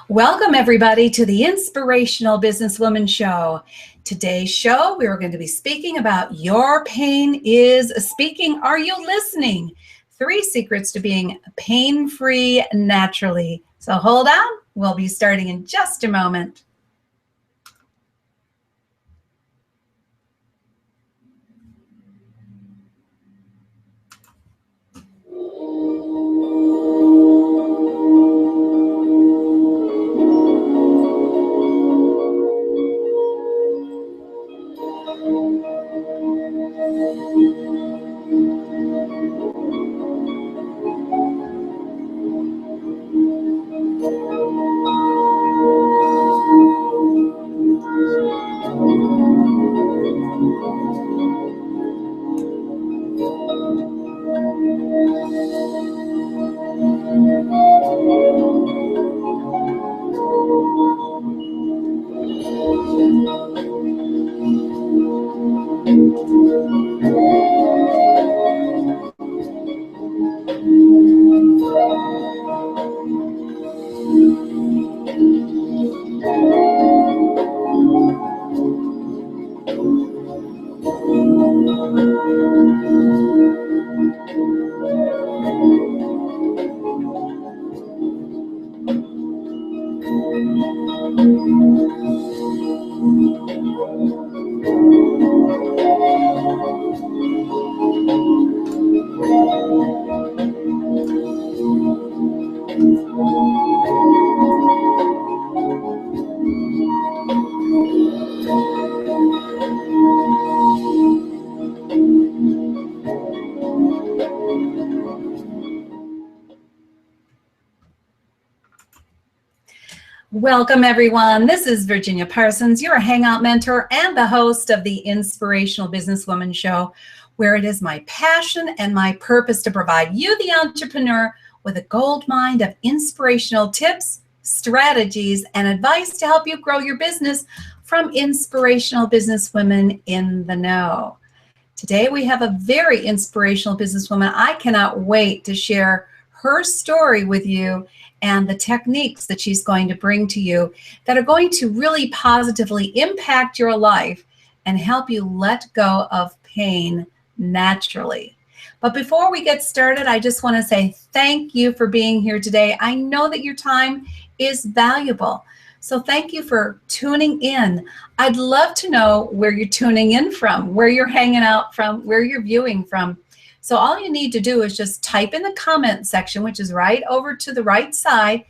Welcome, everybody, to the Inspirational Businesswoman Show. Today's show, we are going to be speaking about Your Pain is Speaking. Are you listening? 3 secrets to being pain-free naturally. So hold on. We'll be starting in just a moment. Welcome, everyone. This is Virginia Parsons, your Hangout mentor and the host of the Inspirational Businesswoman Show, where it is my passion and my purpose to provide you, the entrepreneur, with a gold mine of inspirational tips, strategies, and advice to help you grow your business from inspirational businesswomen in the know. Today, we have a very inspirational businesswoman. I cannot wait to share her story with you and the techniques that she's going to bring to you that are going to really positively impact your life and help you let go of pain naturally. But before we get started, I just want to say thank you for being here today. I know that your time is valuable. So thank you for tuning in. I'd love to know where you're tuning in from, where you're hanging out from, where you're viewing from. So all you need to do is just type in the comment section, which is right over to the right side,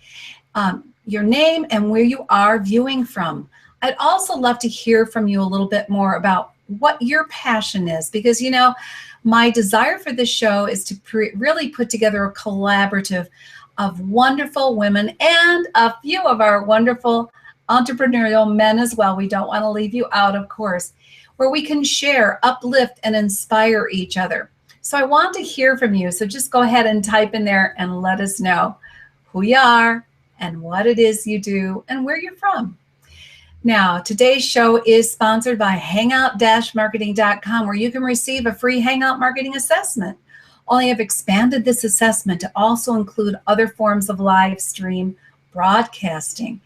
your name and where you are viewing from. I'd also love to hear from you a little bit more about what your passion is, because, you know, my desire for this show is to really put together a collaborative of wonderful women and a few of our wonderful entrepreneurial men as well. We don't want to leave you out, of course, where we can share, uplift, and inspire each other. So I want to hear from you. So just go ahead and type in there and let us know who you are and what it is you do and where you're from. Now, today's show is sponsored by hangout-marketing.com, where you can receive a free Hangout marketing assessment. Only have expanded this assessment to also include other forms of live stream broadcasting.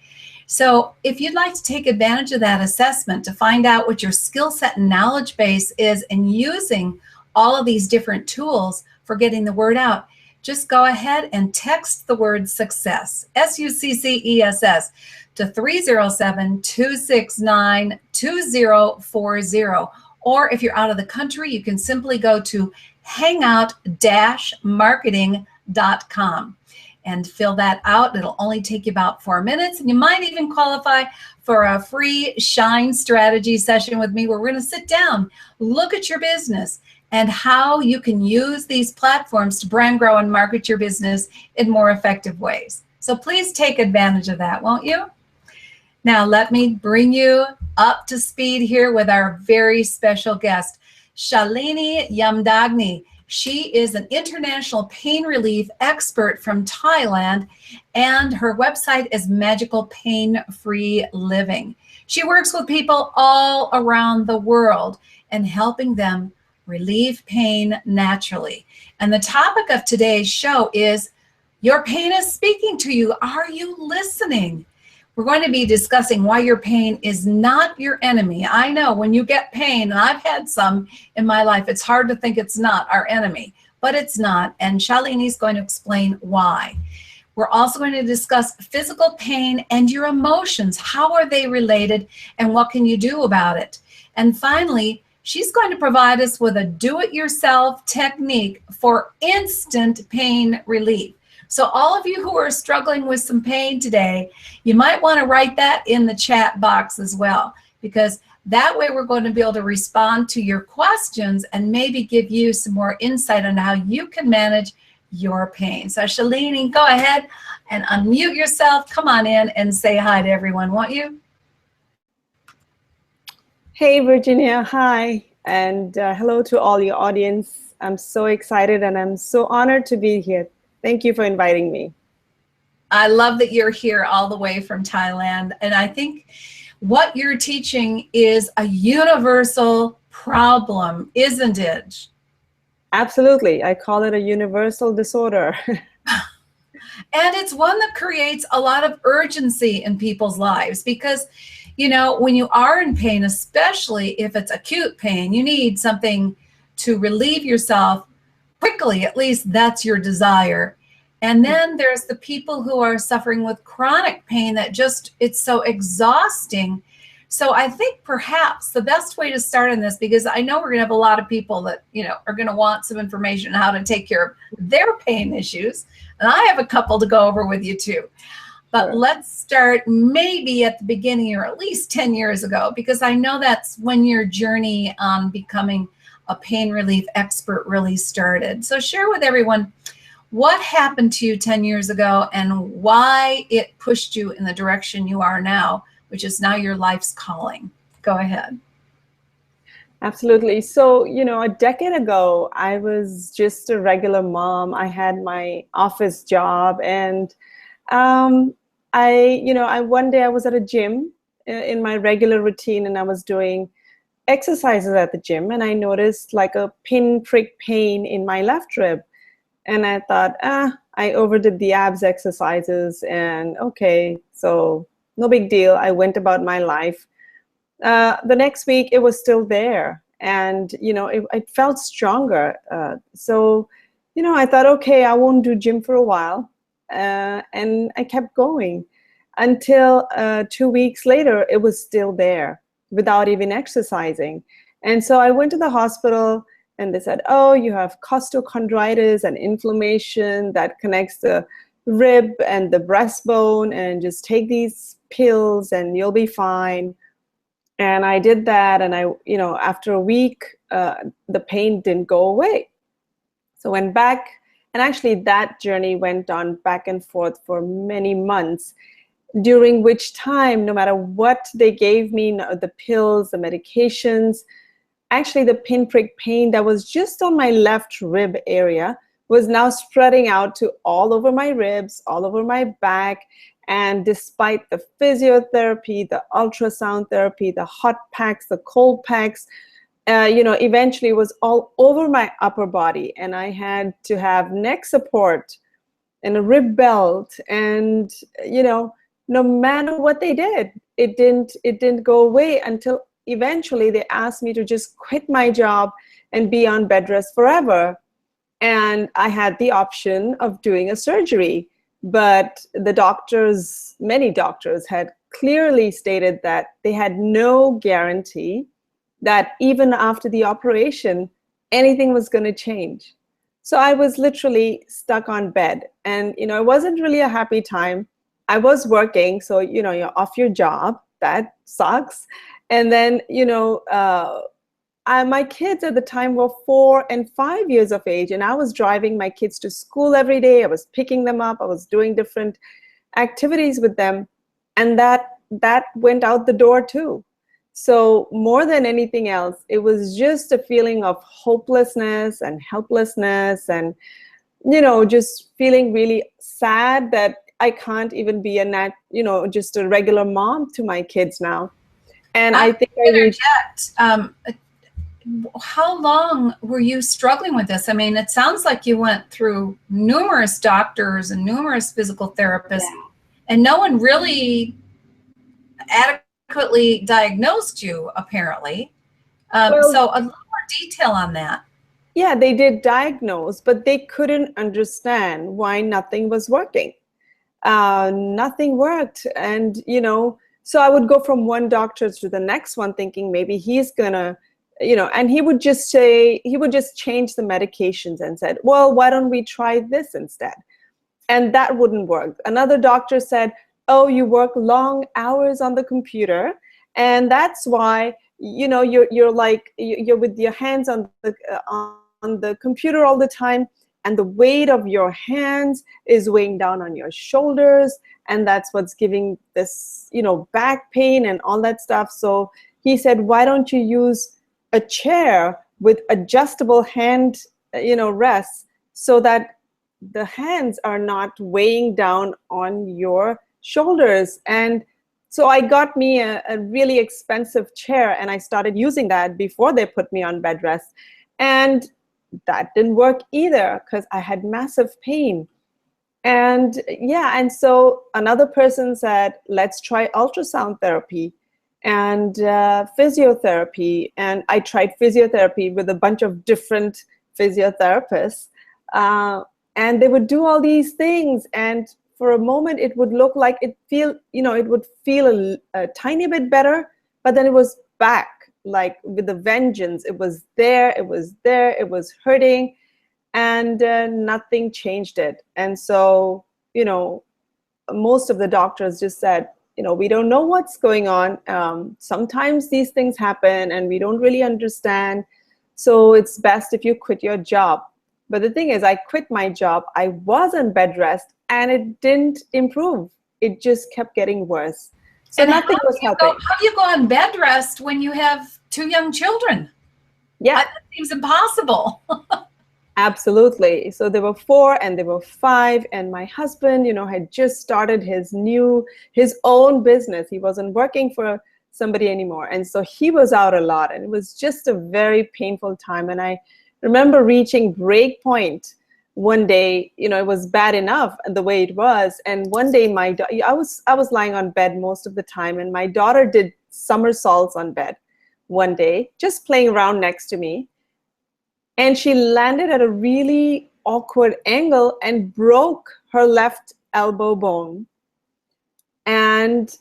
So if you'd like to take advantage of that assessment to find out what your skill set and knowledge base is in using all of these different tools for getting the word out, just go ahead and text the word success, SUCCESS, to 307-269-2040. Or if you're out of the country, you can simply go to hangout-marketing.com and fill that out. It'll only take you about 4 minutes, and you might even qualify for a free Shine strategy session with me, where we're going to sit down, look at your business, and how you can use these platforms to brand grow and market your business in more effective ways. So please take advantage of that, won't you? Now, let me bring you up to speed here with our very special guest, Shalini Yamdagni. She is an international pain relief expert from Thailand, and her website is Magical Pain Free Living. She works with people all around the world and helping them relieve pain naturally. And the topic of today's show is, your pain is speaking to you. Are you listening? We're going to be discussing why your pain is not your enemy. I know when you get pain, and I've had some in my life, it's hard to think it's not our enemy, but it's not. And Shalini's going to explain why. We're also going to discuss physical pain and your emotions. How are they related and what can you do about it? And finally, she's going to provide us with a do-it-yourself technique for instant pain relief. So all of you who are struggling with some pain today, you might want to write that in the chat box as well, because that way we're going to be able to respond to your questions and maybe give you some more insight on how you can manage your pain. So Shalini, go ahead and unmute yourself. Come on in and say hi to everyone, won't you? Hey, Virginia. Hi. And hello to all your audience. I'm so excited and I'm so honored to be here. Thank you for inviting me. I love that you're here all the way from Thailand. And I think what you're teaching is a universal problem, isn't it? Absolutely. I call it a universal disorder. And it's one that creates a lot of urgency in people's lives because, you know, when you are in pain, especially if it's acute pain, you need something to relieve yourself quickly. At least that's your desire. And then there's the people who are suffering with chronic pain that just, it's so exhausting. So I think perhaps the best way to start on this, because I know we're going to have a lot of people that, you know, are going to want some information on how to take care of their pain issues. And I have a couple to go over with you too. But Sure. Let's start maybe at the beginning or at least 10 years ago, because I know that's when your journey on becoming a pain relief expert really started. So share with everyone what happened to you 10 years ago and why it pushed you in the direction you are now, which is now your life's calling. Go ahead. Absolutely. So, you know, a decade ago, I was just a regular mom. I had my office job and one day I was at a gym in my regular routine and I was doing exercises at the gym and I noticed like a pinprick pain in my left rib. And I thought, I overdid the abs exercises and okay, so no big deal. I went about my life. The next week it was still there and, you know, it felt stronger. So, you know, I thought, okay, I won't do gym for a while. And I kept going until 2 weeks later, it was still there without even exercising. And so I went to the hospital and they said, oh, you have costochondritis and inflammation that connects the rib and the breastbone and just take these pills and you'll be fine. And I did that. And after a week, the pain didn't go away. So I went back. And actually that journey went on back and forth for many months, during which time, no matter what they gave me, the pills, the medications, actually the pinprick pain that was just on my left rib area was now spreading out to all over my ribs, all over my back. And despite the physiotherapy, the ultrasound therapy, the hot packs, the cold packs, eventually it was all over my upper body and I had to have neck support and a rib belt and, you know, no matter what they did, it didn't go away until eventually they asked me to just quit my job and be on bed rest forever. And I had the option of doing a surgery, but many doctors had clearly stated that they had no guarantee that even after the operation, anything was going to change. So I was literally stuck on bed and, you know, it wasn't really a happy time. I was working, so, you know, you're off your job. That sucks. And then, you know, my kids at the time were 4 and 5 years of age, and I was driving my kids to school every day. I was picking them up. I was doing different activities with them. And that went out the door too. So more than anything else, it was just a feeling of hopelessness and helplessness and, you know, just feeling really sad that I can't even be just a regular mom to my kids now. And I think I interject. How long were you struggling with this? I mean, it sounds like you went through numerous doctors and numerous physical therapists, and no one really adequately diagnosed you, apparently. Well, So a little more detail on that. yeah, they did diagnose, but they couldn't understand why nothing was working. Nothing worked. And, so I would go from one doctor to the next one thinking maybe he's gonna, and he would just change the medications and said, well, why don't we try this instead? And that wouldn't work. Another doctor said, oh, you work long hours on the computer, and that's why, you're with your hands on the computer all the time, and the weight of your hands is weighing down on your shoulders, and that's what's giving this, back pain and all that stuff. So he said, why don't you use a chair with adjustable hand, rests, so that the hands are not weighing down on your shoulders. And so I got me a really expensive chair, and I started using that before they put me on bed rest. And that didn't work either because I had massive pain. And and so another person said, let's try ultrasound therapy and physiotherapy. And I tried physiotherapy with a bunch of different physiotherapists. And they would do all these things, and for a moment it would look like it would feel a tiny bit better, but then it was back, like with a vengeance. It was there, it was hurting, and nothing changed it. And so, most of the doctors just said, we don't know what's going on. Sometimes these things happen and we don't really understand. So it's best if you quit your job. But the thing is, I quit my job, I was on bed rest, and it didn't improve. It just kept getting worse. So And nothing was helping. How do you go on bed rest when you have 2 young children? Yeah. That seems impossible. Absolutely. So there were 4 and there were 5, and my husband, had just started his own business. He wasn't working for somebody anymore. And so he was out a lot, and it was just a very painful time. And I remember reaching break point one day. It was bad enough the way it was. And one day I was lying on bed most of the time, and my daughter did somersaults on bed one day, just playing around next to me. And she landed at a really awkward angle and broke her left elbow bone. And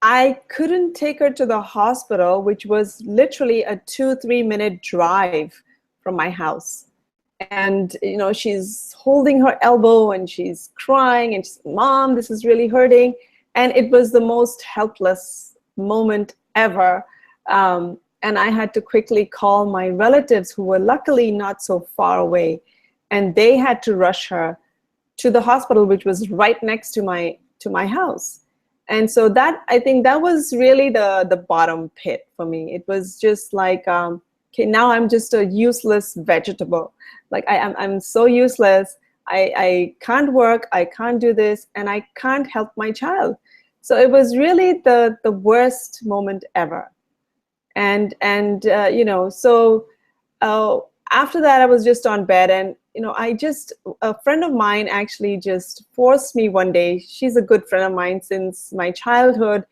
I couldn't take her to the hospital, which was literally a 2-3 minute drive from my house. And she's holding her elbow and she's crying, and she's, Mom, this is really hurting. And it was the most helpless moment ever. And I had to quickly call my relatives, who were luckily not so far away, and they had to rush her to the hospital, which was right next to my house. And so I think that was really the bottom pit for me. It was just like, okay, now I'm just a useless vegetable. Like I'm so useless. I can't work, I can't do this, and I can't help my child. So it was really the worst moment ever. And so after that, I was just on bed, and a friend of mine actually just forced me one day. She's a good friend of mine since my childhood,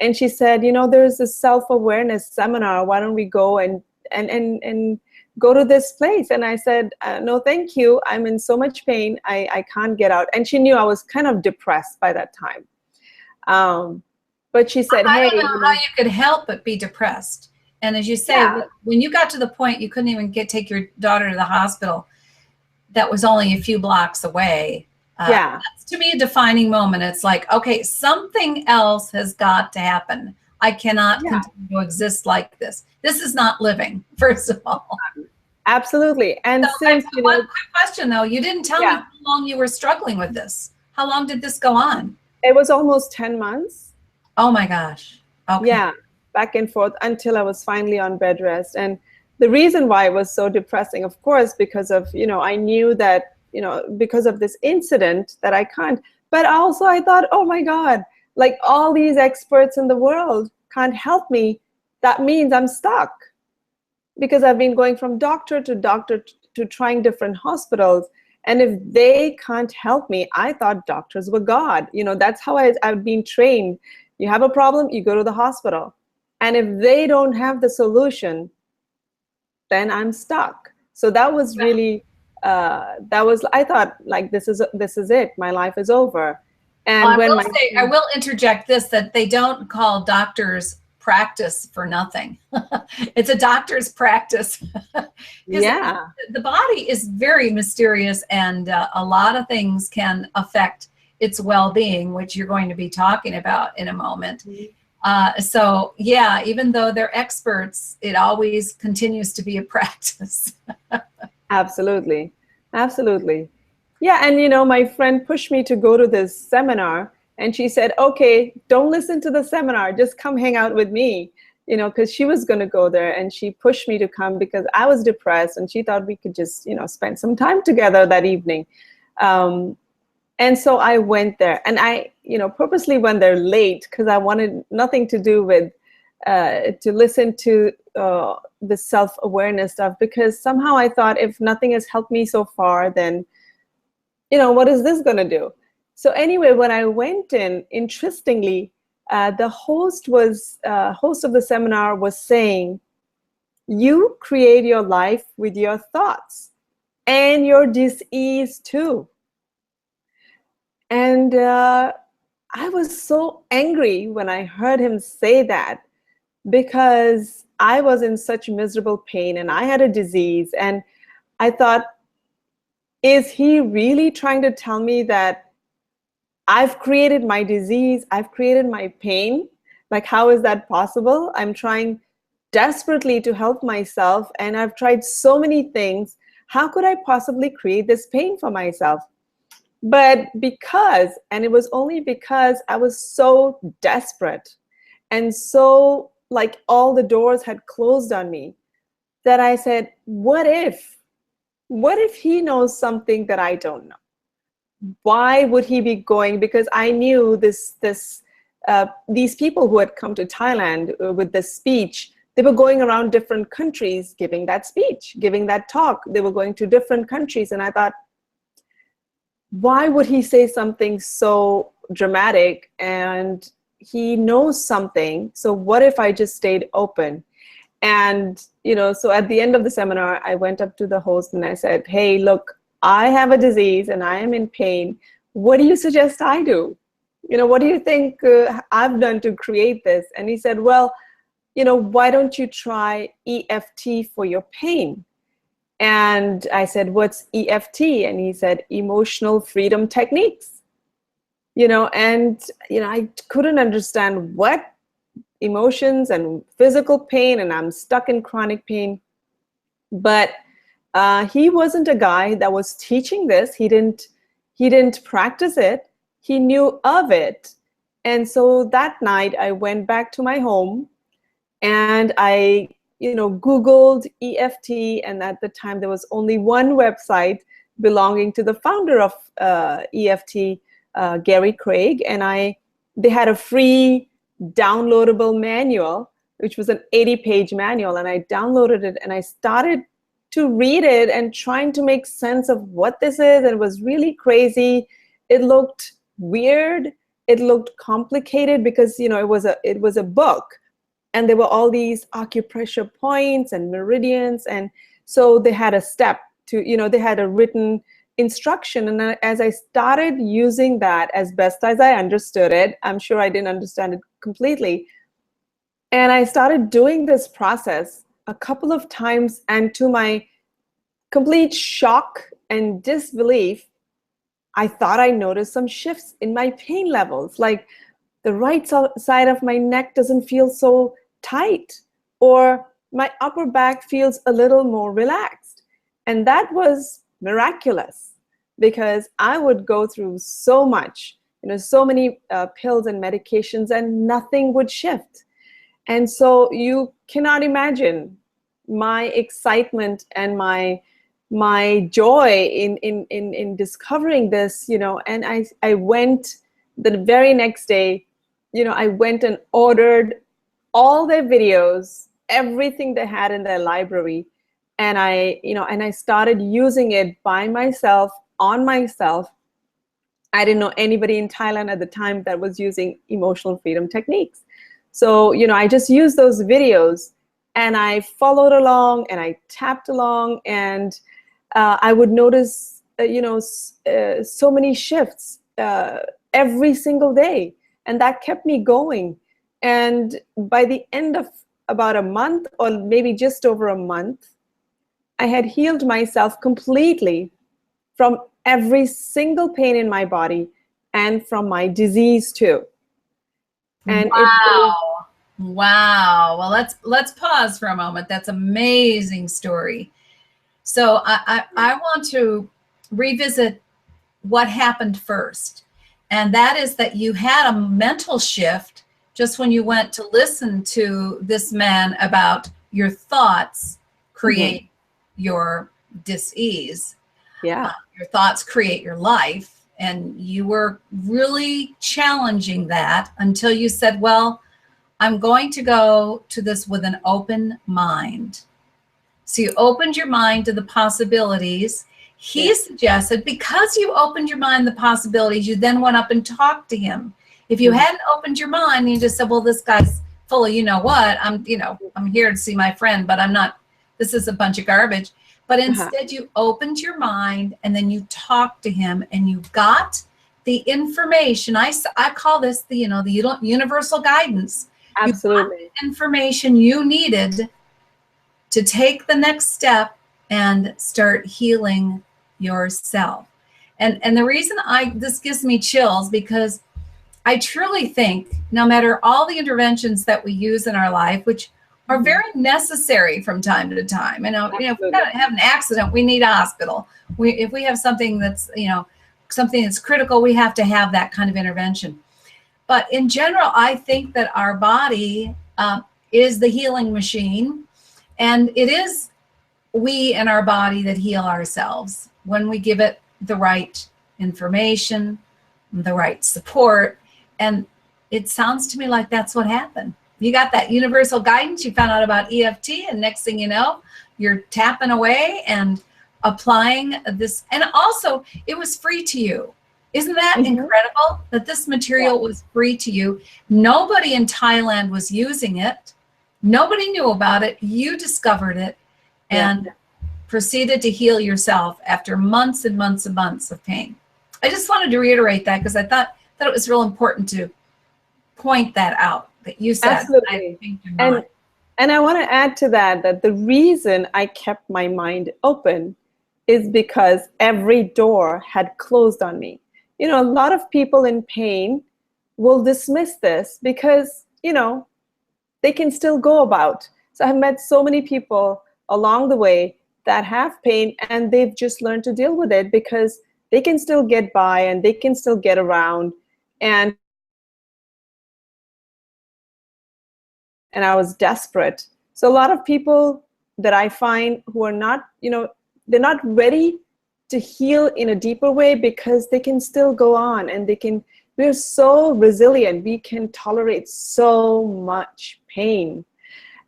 and she said, there's a self-awareness seminar. Why don't we go and go to this place? And I said, no, thank you. I'm in so much pain. I can't get out. And she knew I was kind of depressed by that time. But she said, hey, I don't know how you could help but be depressed. And as you say, when you got to the point you couldn't even take your daughter to the hospital, that was only a few blocks away. That's to me a defining moment. It's like, okay, something else has got to happen. I cannot continue to exist like this. This is not living, first of all. Absolutely. And so one quick question, though. You didn't tell me how long you were struggling with this. How long did this go on? It was almost 10 months. Oh, my gosh. Okay. Yeah, back and forth until I was finally on bed rest. And the reason why it was so depressing, of course, because of, I knew that, because of this incident that I can't. But also I thought, oh, my God, like all these experts in the world can't help me. That means I'm stuck, because I've been going from doctor to trying different hospitals. And if they can't help me, I thought doctors were God. That's how I've been trained. You have a problem, you go to the hospital. And if they don't have the solution, then I'm stuck. So that was really, I thought, like, this is it. My life is over. And I will interject this, that they don't call doctors practice for nothing. It's a doctor's practice. Yeah. The body is very mysterious, and a lot of things can affect its well-being, which you're going to be talking about in a moment. So yeah, even though they're experts, it always continues to be a practice. Absolutely. Absolutely. Yeah. And, you know, my friend pushed me to go to this seminar, and she said, okay, don't listen to the seminar, just come hang out with me, you know, because she was going to go there, and she pushed me to come because I was depressed, and she thought we could just, you know, spend some time together that evening. And so I went there, and I, you know, purposely went there late because I wanted nothing to do with to listen to the self-awareness stuff, because somehow I thought, if nothing has helped me so far, then, you know, what is this going to do? So anyway, when I went in, interestingly, the host of the seminar was saying, you create your life with your thoughts and your disease too. And I was so angry when I heard him say that, because I was in such miserable pain and I had a disease. And I thought, is he really trying to tell me that I've created my disease, I've created my pain? Like, how is that possible? I'm trying desperately to help myself, and I've tried so many things. How could I possibly create this pain for myself? But and it was only because I was so desperate, and so, like, all the doors had closed on me, that I said, what if he knows something that I don't know? Why would he be going? Because I knew these people who had come to Thailand with this speech, they were going around different countries giving that speech, giving that talk. They were going to different countries. And I thought, why would he say something so dramatic? And he knows something. So what if I just stayed open? And, you know, so at the end of the seminar, I went up to the host and I said, hey, look, I have a disease and I am in pain. What do you suggest I do? You know, what do you think I've done to create this? And he said, well, you know, why don't you try EFT for your pain? And I said, what's EFT? And he said, emotional freedom techniques. You know, and, you know, I couldn't understand what emotions and physical pain, and I'm stuck in chronic pain. But he wasn't a guy that was teaching this. He didn't practice it. He knew of it. And so that night I went back to my home, and I, you know, Googled EFT. And at the time there was only one website belonging to the founder of EFT, Gary Craig. And they had a free downloadable manual, which was an 80-page manual. And I downloaded it and I started to read it and trying to make sense of what this is. And it was really crazy. It looked weird. It looked complicated because, you know, it was a book, and there were all these acupressure points and meridians. And so they had a step to, you know, they had a written instruction. And as I started using that as best as I understood it, I'm sure I didn't understand it completely. And I started doing this process a couple of times, and to my complete shock and disbelief, I thought I noticed some shifts in my pain levels. Like, the right side of my neck doesn't feel so tight, or my upper back feels a little more relaxed. And that was miraculous, because I would go through so much, you know, so many pills and medications, and nothing would shift. And so you cannot imagine my excitement and my joy in discovering this, you know. And I went the very next day, you know, I went and ordered all their videos, everything they had in their library. And I started using it by myself, on myself. I didn't know anybody in Thailand at the time that was using emotional freedom techniques. So, I just used those videos and I followed along and I tapped along, and I would notice, so many shifts every single day. And that kept me going. And by the end of about a month, or maybe just over a month, I had healed myself completely from every single pain in my body and from my disease too. And wow. Wow. Well, let's pause for a moment. That's an amazing story. So I want to revisit what happened first. And that is that you had a mental shift just when you went to listen to this man about your thoughts create your dis-ease. Yeah. Your thoughts create your life. And you were really challenging that until you said, well, I'm going to go to this with an open mind. So you opened your mind to the possibilities. He suggested, because you opened your mind to the possibilities, you then went up and talked to him. If you hadn't opened your mind, you just said, well, this guy's full of, you know what, I'm here to see my friend, but I'm not, this is a bunch of garbage. But instead you opened your mind and then you talked to him and you got the information. I call this the universal guidance. Absolutely. You got the information you needed to take the next step and start healing yourself. And the reason this gives me chills, because I truly think no matter all the interventions that we use in our life, which are very necessary from time to time. If we have an accident, we need a hospital. If we have something that's, something that's critical, we have to have that kind of intervention. But in general, I think that our body is the healing machine, and it is we and our body that heal ourselves when we give it the right information, the right support. And it sounds to me like that's what happened. You got that universal guidance, you found out about EFT, and next thing you know, you're tapping away and applying this. And also, it was free to you. Isn't that incredible that this material was free to you? Nobody in Thailand was using it. Nobody knew about it. You discovered it and proceeded to heal yourself after months and months and months of pain. I just wanted to reiterate that because I thought it was real important to point that out, that you said. Absolutely. And I want to add to that the reason I kept my mind open is because every door had closed on me. A lot of people in pain will dismiss this because, they can still go about. So I've met so many people along the way that have pain, and they've just learned to deal with it because they can still get by and they can still get around. And I was desperate. So a lot of people that I find who are not, they're not ready to heal in a deeper way because they can still go on, and we're so resilient. We can tolerate so much pain,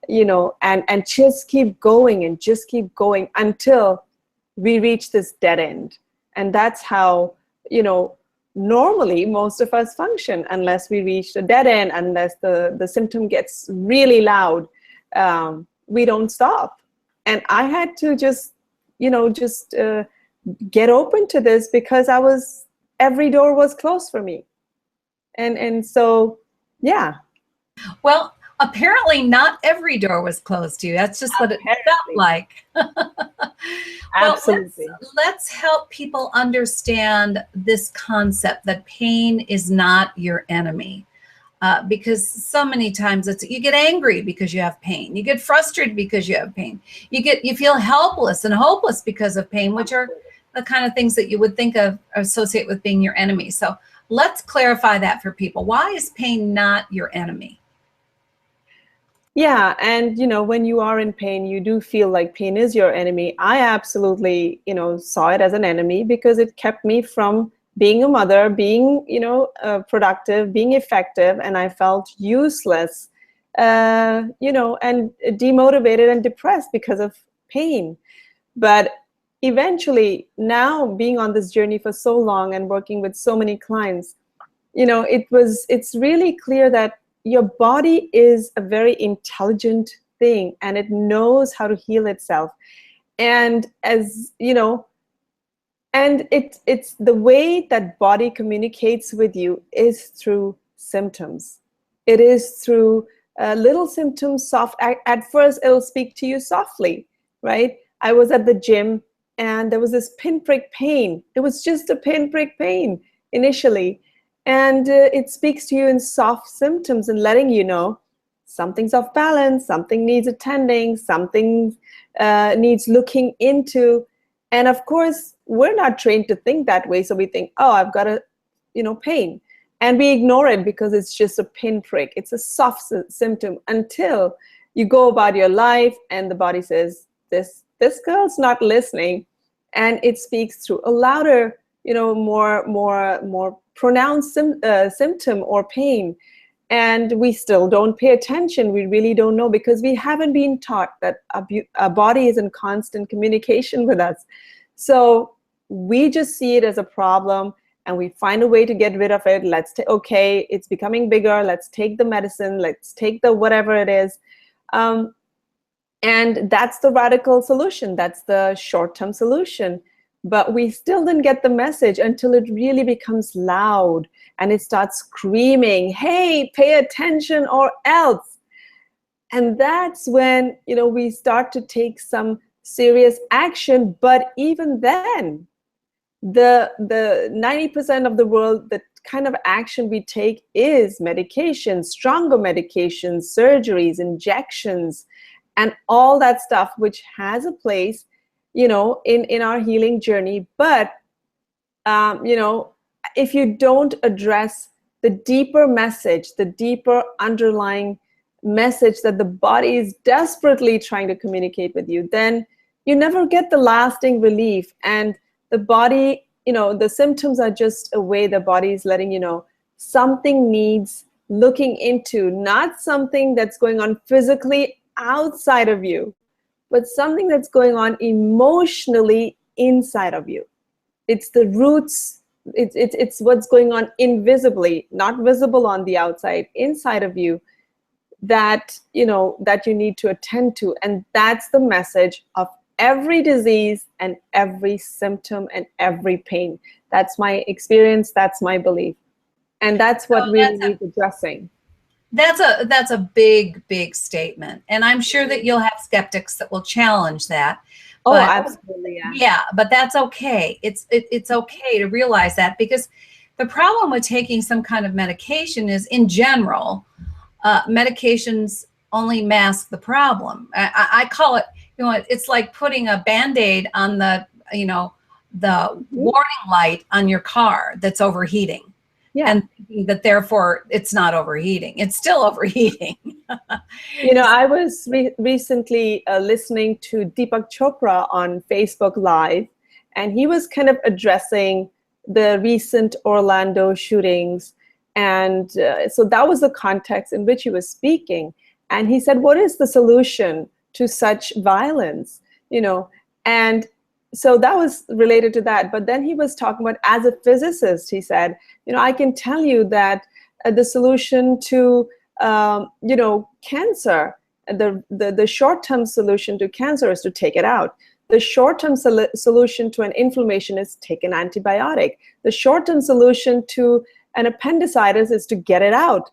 and just keep going and just keep going until we reach this dead end. And that's how, normally most of us function, unless we reach the dead end, unless the symptom gets really loud, we don't stop. And I had to just get open to this because every door was closed for me. And so, yeah. Well, apparently not every door was closed to you. That's just what it felt like. Absolutely. Well, let's help people understand this concept that pain is not your enemy. Because so many times you get angry because you have pain. You get frustrated because you have pain. You feel helpless and hopeless because of pain, which are the kind of things that you would think of associate with being your enemy. So let's clarify that for people. Why is pain not your enemy? Yeah, and when you are in pain, you do feel like pain is your enemy. I absolutely, saw it as an enemy because it kept me from being a mother, being, productive, being effective, and I felt useless, and demotivated and depressed because of pain. But eventually, now being on this journey for so long and working with so many clients, it's really clear that your body is a very intelligent thing, and it knows how to heal itself. And as you know, and it's the way that body communicates with you is through symptoms. It is through little symptoms. At first, it'll speak to you softly, right? I was at the gym and there was this pinprick pain. It was just a pinprick pain initially. And it speaks to you in soft symptoms and letting you know something's off balance, something needs attending, something needs looking into. And of course, we're not trained to think that way. So we think, oh, I've got a, pain. And we ignore it because it's just a pinprick. It's a soft symptom until you go about your life and the body says, this girl's not listening. And it speaks through a louder, more pronounced symptom or pain. And we still don't pay attention. We really don't know because we haven't been taught that our body is in constant communication with us. So we just see it as a problem and we find a way to get rid of it. Okay, it's becoming bigger. Let's take the medicine. Let's take the whatever it is. And that's the radical solution. That's the short-term solution. But we still didn't get the message until it really becomes loud and it starts screaming, hey, pay attention or else. And that's when, we start to take some serious action. But even then, the 90% of the world, the kind of action we take is medication, stronger medications, surgeries, injections, and all that stuff, which has a place, in our healing journey. But, if you don't address the deeper message, the deeper underlying message that the body is desperately trying to communicate with you, then you never get the lasting relief. And the body, the symptoms are just a way the body is letting you know something needs looking into, not something that's going on physically outside of you, but something that's going on emotionally inside of you. It's the roots, it's what's going on invisibly, not visible on the outside, inside of you, that that you need to attend to. And that's the message of every disease and every symptom and every pain. That's my experience, that's my belief. And that's what really needs addressing. That's a big statement. And I'm sure that you'll have skeptics that will challenge that. Oh, absolutely. Yeah, but that's okay. It's okay to realize that, because the problem with taking some kind of medication is, in general, medications only mask the problem. I call it, it's like putting a Band-Aid on the warning light on your car that's overheating. Yeah. And thinking that therefore it's not overheating. It's still overheating. I was recently listening to Deepak Chopra on Facebook Live, and he was kind of addressing the recent Orlando shootings. And so that was the context in which he was speaking. And he said, what is the solution to such violence? And so that was related to that. But then he was talking about, as a physicist, he said, I can tell you that the solution to, cancer, the short-term solution to cancer is to take it out. The short-term solution to an inflammation is take an antibiotic. The short-term solution to an appendicitis is to get it out.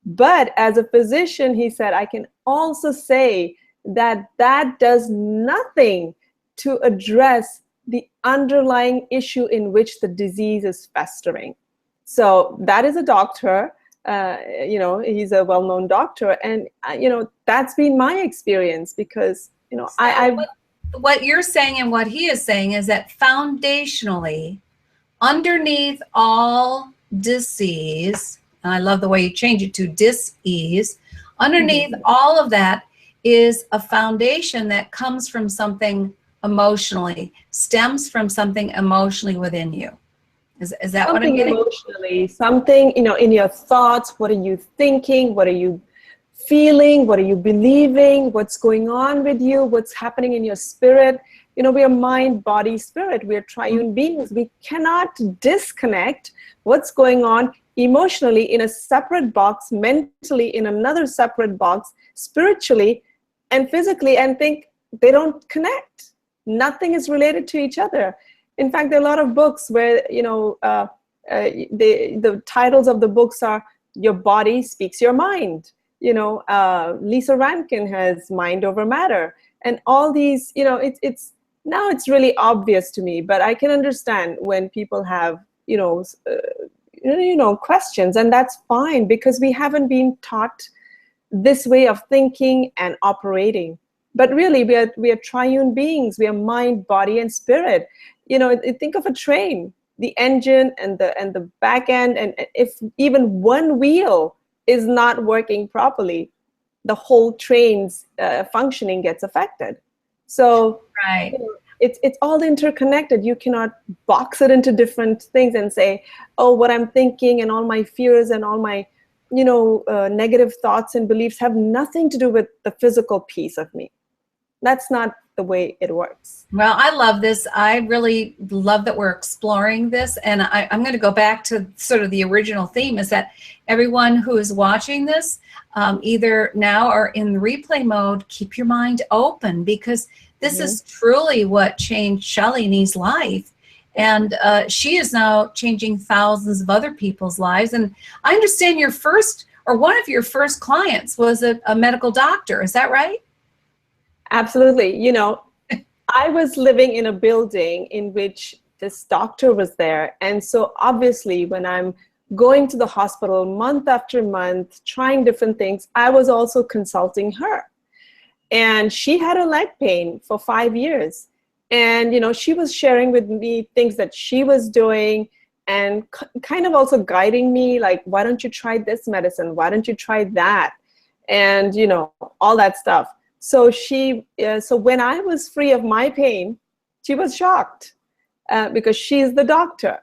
But as a physician, he said, I can also say that that does nothing to address the underlying issue in which the disease is festering. So that is a doctor, he's a well-known doctor. And, that's been my experience, because, what you're saying and what he is saying is that foundationally, underneath all disease, and I love the way you change it to dis-ease, underneath all of that is a foundation that comes from something emotionally, stems from something emotionally within you. Is that something what I'm getting? Emotionally, something, in your thoughts. What are you thinking? What are you feeling? What are you believing? What's going on with you? What's happening in your spirit? we are mind, body, spirit. We are triune beings. We cannot disconnect what's going on emotionally in a separate box, mentally in another separate box, spiritually and physically, and think they don't connect. Nothing is related to each other. In fact, there are a lot of books where, the titles of the books are Your Body Speaks Your Mind. Lisa Rankin has Mind Over Matter. And all these, it's now it's really obvious to me, but I can understand when people have, questions, and that's fine, because we haven't been taught this way of thinking and operating. But really, we are triune beings. We are mind, body, and spirit. Think of a train, the engine and the back end, and if even one wheel is not working properly, the whole train's functioning gets affected. So right. It's all interconnected. You cannot box it into different things and say, oh, what I'm thinking and all my fears and all my negative thoughts and beliefs have nothing to do with the physical piece of me. That's not the way it works. Well, I love this. I really love that we're exploring this. And I'm going to go back to sort of the original theme, is that everyone who is watching this, either now or in replay mode, keep your mind open, because this is truly what changed Shalini's life. And she is now changing thousands of other people's lives. And I understand your first, or one of your first clients was a medical doctor. Is that right? Absolutely. I was living in a building in which this doctor was there. And so obviously when I'm going to the hospital month after month, trying different things, I was also consulting her. And she had a leg pain for 5 years. And, she was sharing with me things that she was doing and kind of also guiding me, like, why don't you try this medicine? Why don't you try that? And, all that stuff. So so when I was free of my pain, she was shocked because she's the doctor.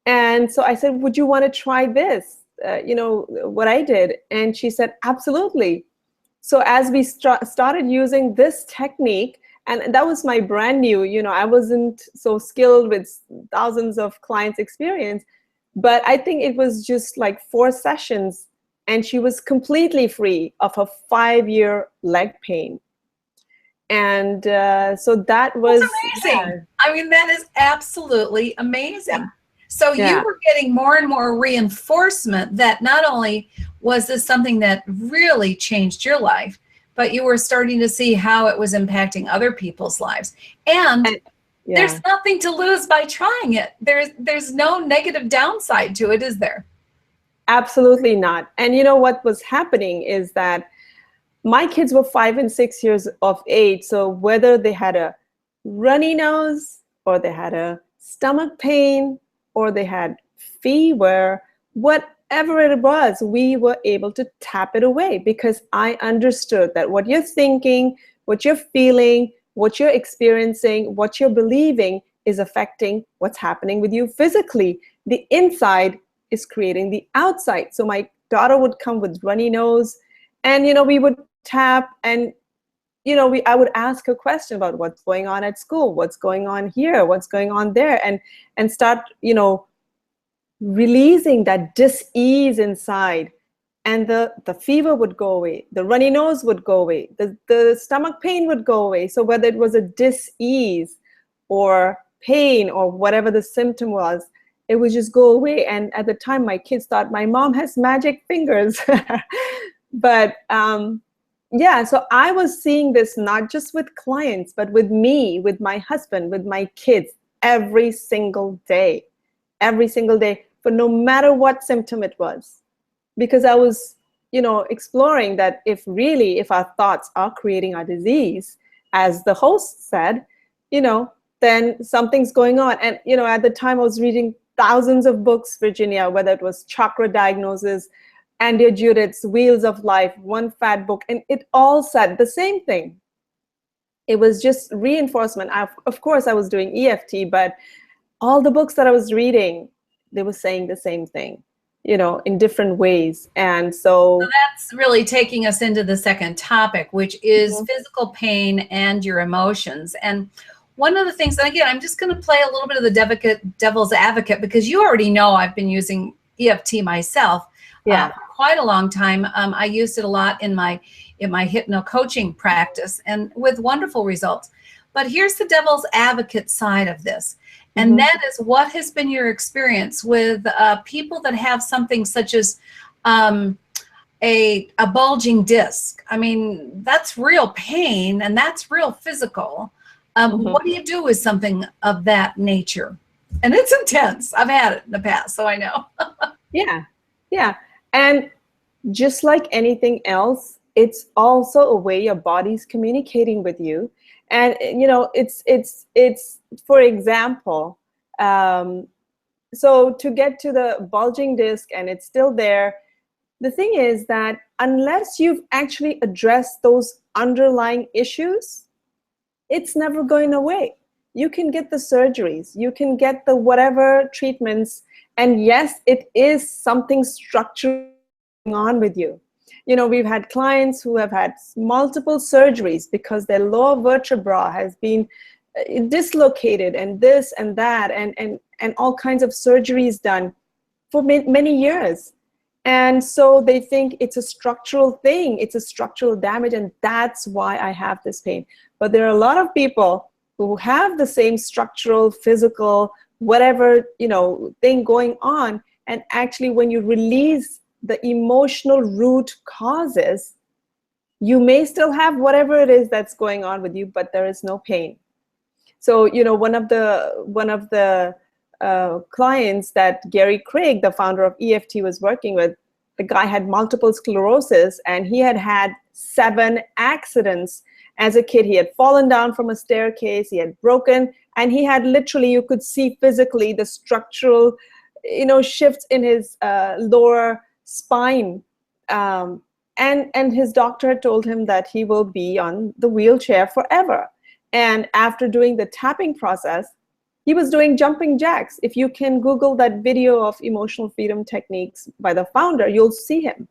And so I said, would you want to try this? What I did. And she said, absolutely. So as we started using this technique, and that was my brand new, I wasn't so skilled with thousands of clients' experience, but I think it was just like 4 sessions and she was completely free of her 5-year leg pain. And so that was amazing. Yeah. I mean, that is absolutely amazing. Yeah. So you were getting more and more reinforcement that not only was this something that really changed your life, but you were starting to see how it was impacting other people's lives. And there's nothing to lose by trying it. There's no negative downside to it, is there? Absolutely not. And what was happening is that my kids were 5 and 6 years of age. So whether they had a runny nose or they had a stomach pain or they had fever, whatever it was, we were able to tap it away, because I understood that what you're thinking, what you're feeling, what you're experiencing, what you're believing is affecting what's happening with you physically. The inside is creating the outside. So my daughter would come with runny nose, and we would tap, and I would ask a question about what's going on at school, what's going on here, what's going on there, and start releasing that dis-ease inside, and the fever would go away, the runny nose would go away, the stomach pain would go away. So whether it was a dis-ease or pain or whatever the symptom was, it would just go away. And at the time, my kids thought my mom has magic fingers. But so I was seeing this not just with clients, but with me, with my husband, with my kids, every single day, for no matter what symptom it was. Because I was, exploring that if our thoughts are creating our disease, as the host said, then something's going on. And, at the time I was reading thousands of books, Virginia, whether it was chakra diagnosis, Andy Judith's Wheels of Life, One Fat Book, and it all said the same thing. It was just reinforcement. Of course, I was doing EFT, but all the books that I was reading, they were saying the same thing, in different ways. And so that's really taking us into the second topic, which is physical pain and your emotions. And one of the things, and again, I'm just going to play a little bit of the devil's advocate, because you already know I've been using EFT myself for quite a long time. I used it a lot in my hypno coaching practice, and with wonderful results. But here's the devil's advocate side of this. And that is, what has been your experience with people that have something such as a bulging disc? I mean, that's real pain and that's real physical. What do you do with something of that nature? And it's intense. I've had it in the past, so I know. Yeah. And just like anything else, it's also a way your body's communicating with you. And, you know, it's for example, so to get to the bulging disc and it's still there, the thing is that unless you've actually addressed those underlying issues, it's never going away. You can get the surgeries, you can get the whatever treatments, and yes, it is something structural going on with you. You know, we've had clients who have had multiple surgeries because their lower vertebra has been dislocated, and this and that, and all kinds of surgeries done for many years. And so they think it's a structural thing, it's a structural damage, and that's why I have this pain. But there are a lot of people who have the same structural, physical, whatever, you know, thing going on. And actually, when you release the emotional root causes, you may still have whatever it is that's going on with you, but there is no pain. So, you know, one of the clients that Gary Craig, the founder of EFT, was working with, the guy had multiple sclerosis, and he had had 7 accidents as a kid. He had fallen down from a staircase, he had broken, and he had literally, you could see physically the structural, you know, shifts in his lower spine. And his doctor had told him that he will be on the wheelchair forever. And after doing the tapping process, he was doing jumping jacks. If you can Google that video of emotional freedom techniques by the founder, you'll see him.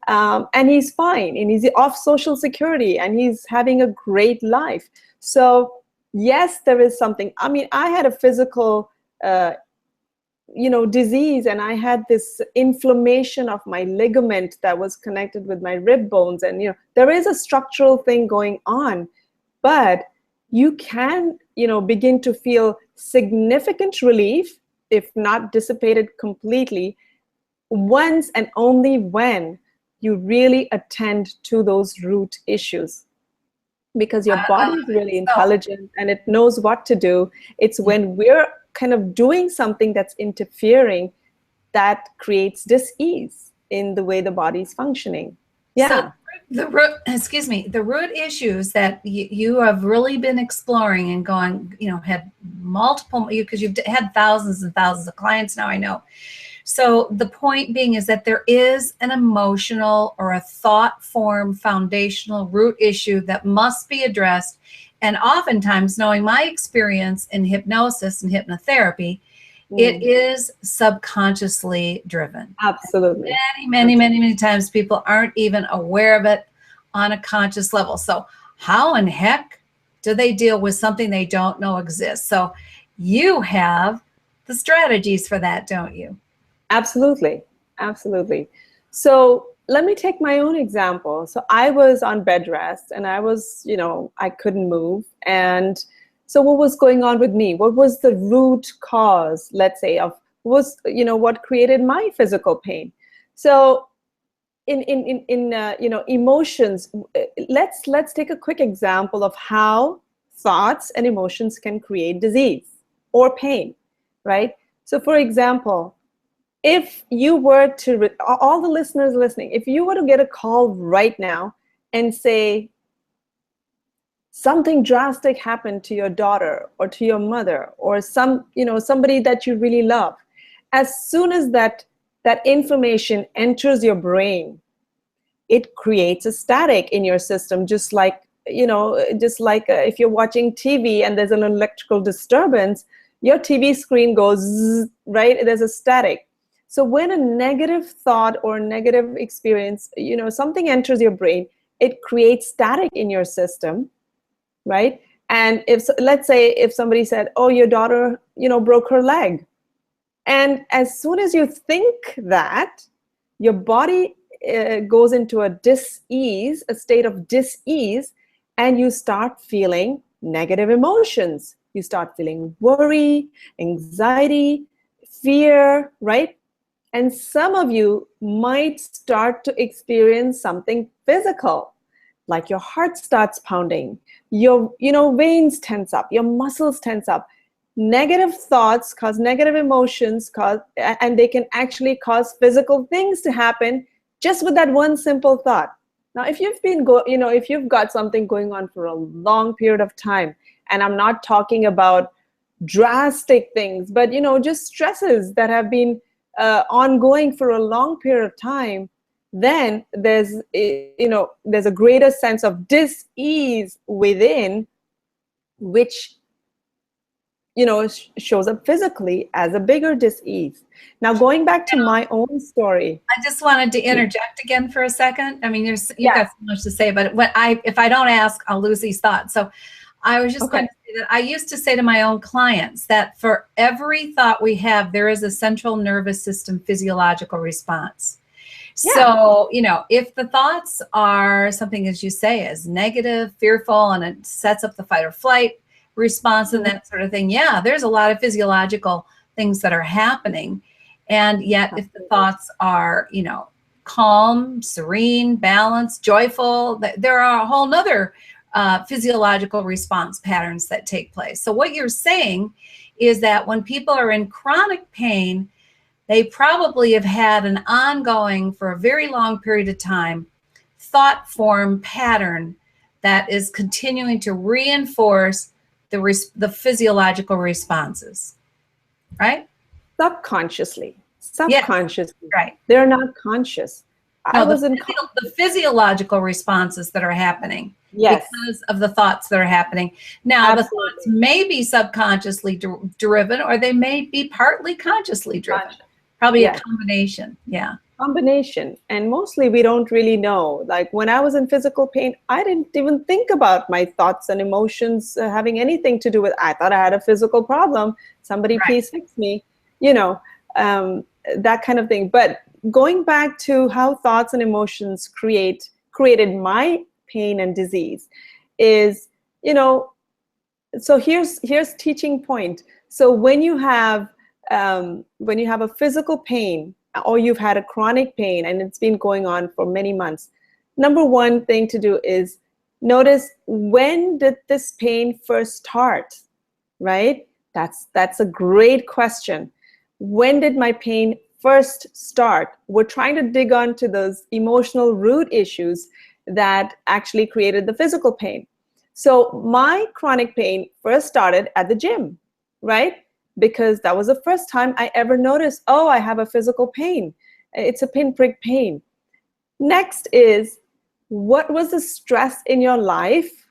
And he's fine, and he's off Social Security, and he's having a great life. So yes, there is something. I mean, I had a physical, you know, disease, and I had this inflammation of my ligament that was connected with my rib bones. And, you know, there is a structural thing going on, but you can, you know, begin to feel significant relief, if not dissipated completely, once and only when you really attend to those root issues. Because your body is really intelligent and it knows what to do. It's when we're kind of doing something that's interfering that creates dis-ease in the way the body's functioning. Yeah. So the root issues that you have really been exploring and going, you know, had multiple, because you've had thousands and thousands of clients now, I know. So the point being is that there is an emotional or a thought form foundational root issue that must be addressed. And oftentimes, knowing my experience in hypnosis and hypnotherapy, it is subconsciously driven. Absolutely. Many times people aren't even aware of it on a conscious level. So how in heck do they deal with something they don't know exists? So you have the strategies for that, don't you? Absolutely. Absolutely. So let me take my own example. So I was on bed rest, and I was, you know, I couldn't move. And so what was going on with me? What was the root cause, let's say, of was, you know, what created my physical pain? So in you know, emotions, let's take a quick example of how thoughts and emotions can create disease or pain, right? So for example, if you were to, all the listeners listening, if you were to get a call right now and say, something drastic happened to your daughter or to your mother or some, you know, somebody that you really love, as soon as that information enters your brain, it creates a static in your system, just like, you know, if you're watching TV and there's an electrical disturbance, your TV screen goes zzz, right? There's a static. So when a negative thought or negative experience, you know, something enters your brain, it creates static in your system, right? And let's say if somebody said, oh, your daughter, broke her leg. And as soon as you think that, your body goes into a dis-ease, a state of dis-ease, and you start feeling negative emotions. You start feeling worry, anxiety, fear, right? And some of you might start to experience something physical, like your heart starts pounding, your veins tense up, your muscles tense up. Negative thoughts cause negative emotions, and they can actually cause physical things to happen just with that one simple thought. Now, if you've got something going on for a long period of time, and I'm not talking about drastic things, but just stresses that have been ongoing for a long period of time, then there's a greater sense of dis-ease within, which shows up physically as a bigger dis-ease. Now, going back to my own story. I just wanted to interject again for a second. I mean, you've got so much to say, but if I don't ask, I'll lose these thoughts. So I was just going to say that I used to say to my own clients that for every thought we have, there is a central nervous system physiological response. Yeah. So, if the thoughts are something, as you say, is negative, fearful, and it sets up the fight or flight response and that sort of thing, yeah, there's a lot of physiological things that are happening. And yet if the thoughts are, calm, serene, balanced, joyful, there are a whole nother physiological response patterns that take place. So what you're saying is that when people are in chronic pain, they probably have had an ongoing, for a very long period of time, thought form pattern that is continuing to reinforce the physiological responses, right? Subconsciously, right? They're not conscious. The physiological responses that are happening, yes, because of the thoughts that are happening. Now, absolutely. The thoughts may be subconsciously driven, or they may be partly consciously driven. Probably a combination. Yeah. Combination. And mostly we don't really know. Like when I was in physical pain, I didn't even think about my thoughts and emotions having anything to do with, I thought I had a physical problem. Somebody please fix me, that kind of thing. But going back to how thoughts and emotions created my pain and disease is, so here's teaching point. So when you have a physical pain, or you've had a chronic pain and it's been going on for many months, number one thing to do is notice, when did this pain first start, right? That's a great question. When did my pain first start? We're trying to dig onto those emotional root issues that actually created the physical pain. So my chronic pain first started at the gym, right? Because that was the first time I ever noticed, oh, I have a physical pain. It's a pinprick pain. Next is, what was the stress in your life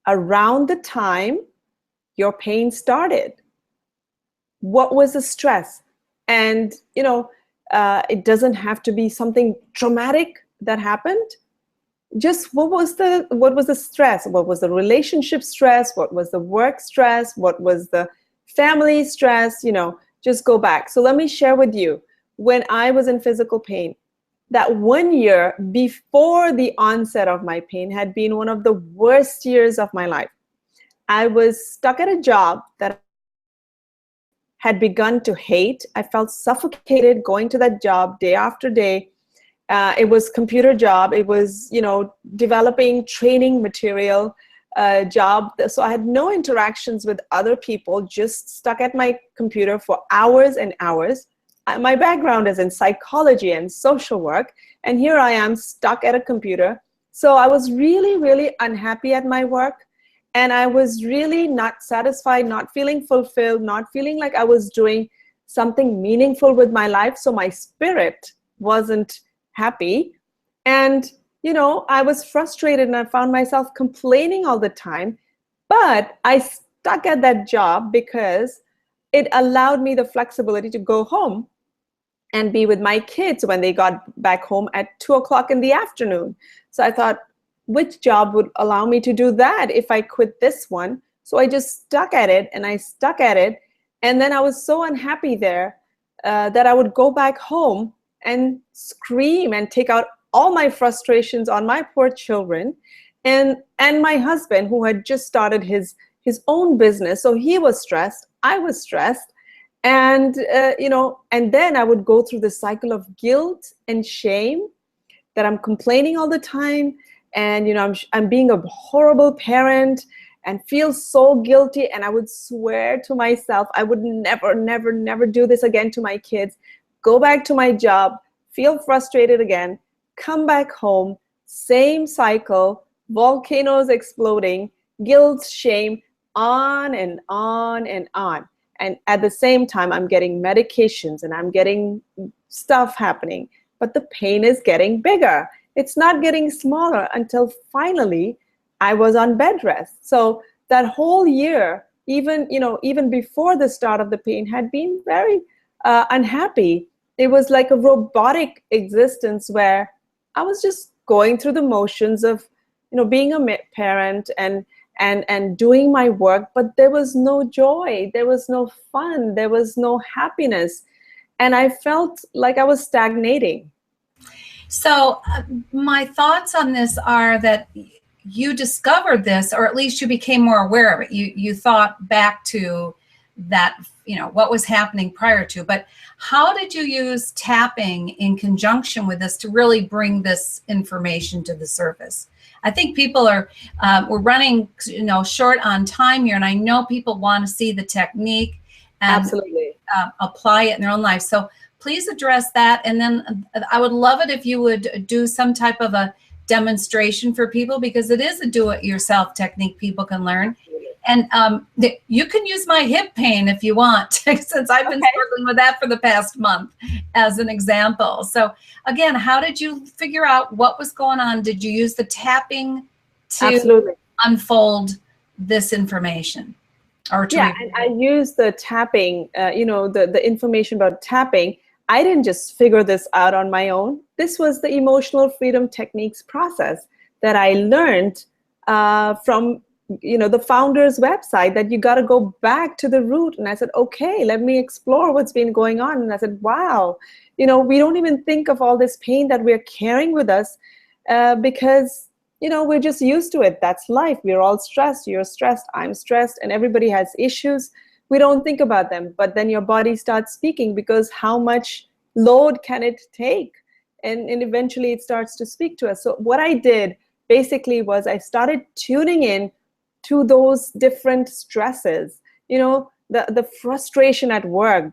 around the time your pain started? What was the stress? And, it doesn't have to be something traumatic that happened. Just what was the stress? What was the relationship stress? What was the work stress? What was the family stress? Just go back. So let me share with you, when I was in physical pain, that 1 year before the onset of my pain had been one of the worst years of my life. I was stuck at a job that had begun to hate. I felt suffocated going to that job day after day. It was computer job. It was, developing training material job. So I had no interactions with other people, just stuck at my computer for hours and hours. My background is in psychology and social work, and here I am stuck at a computer. So I was really, really unhappy at my work, and I was really not satisfied, not feeling fulfilled, not feeling like I was doing something meaningful with my life. So my spirit wasn't happy. And I was frustrated, and I found myself complaining all the time. But I stuck at that job because it allowed me the flexibility to go home and be with my kids when they got back home at 2 o'clock in the afternoon. So I thought, which job would allow me to do that? If I quit this one, So I just stuck at it and I stuck at it. And then I was so unhappy there that I would go back home and scream and take out all my frustrations on my poor children and my husband, who had just started his own business. So he was stressed, I was stressed. And, and then I would go through the cycle of guilt and shame, that I'm complaining all the time. And, I'm being a horrible parent and feel so guilty. And I would swear to myself, I would never, never, never do this again to my kids. Go back to my job, feel frustrated again, come back home, same cycle, volcanoes exploding, guilt, shame, on and on and on. And at the same time, I'm getting medications and I'm getting stuff happening, but the pain is getting bigger. It's not getting smaller until finally I was on bed rest. So that whole year, even before the start of the pain, had been very unhappy. It was like a robotic existence where I was just going through the motions of, being a parent and doing my work, but there was no joy, there was no fun, there was no happiness. And I felt like I was stagnating. So my thoughts on this are that you discovered this, or at least you became more aware of it. You thought back to that, what was happening prior to, but how did you use tapping in conjunction with this to really bring this information to the surface? I think people are, we're running, short on time here, and I know people want to see the technique and absolutely apply it in their own life. So please address that. And then I would love it if you would do some type of a demonstration for people, because it is a do-it-yourself technique people can learn. And you can use my hip pain if you want, since I've been struggling with that for the past month as an example. So again, how did you figure out what was going on? Did you use the tapping to unfold this information? And I used the tapping, the information about tapping. I didn't just figure this out on my own. This was the emotional freedom techniques process that I learned from the founder's website, that you got to go back to the root. And I said, okay, let me explore what's been going on. And I said, wow, we don't even think of all this pain that we're carrying with us because, we're just used to it. That's life. We're all stressed. You're stressed. I'm stressed. And everybody has issues. We don't think about them. But then your body starts speaking, because how much load can it take? And eventually it starts to speak to us. So what I did basically was I started tuning in to those different stresses, the frustration at work,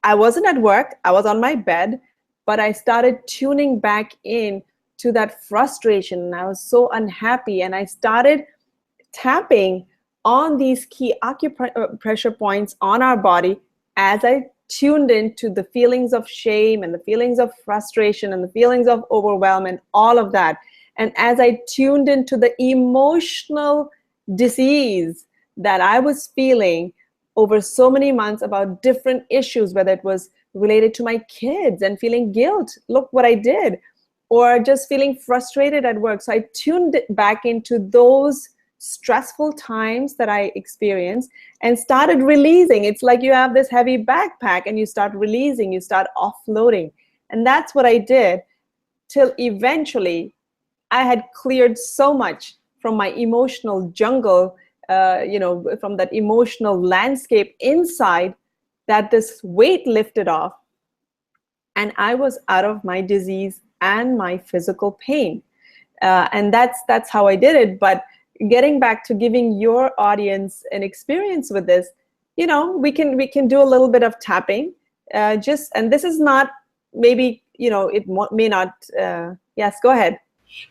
I wasn't at work, I was on my bed, but I started tuning back in to that frustration, and I was so unhappy, and I started tapping on these key acupressure points on our body as I tuned into the feelings of shame and the feelings of frustration and the feelings of overwhelm and all of that. And as I tuned into the emotional disease that I was feeling over so many months about different issues, whether it was related to my kids and feeling guilt, look what I did, or just feeling frustrated at work. So I tuned it back into those stressful times that I experienced and started releasing. It's like you have this heavy backpack and you start releasing, you start offloading. And that's what I did till eventually I had cleared so much from my emotional jungle, from that emotional landscape inside, that this weight lifted off and I was out of my disease and my physical pain. And that's how I did it. But getting back to giving your audience an experience with this, we can do a little bit of tapping. And this is not, maybe, it may not, yes, go ahead.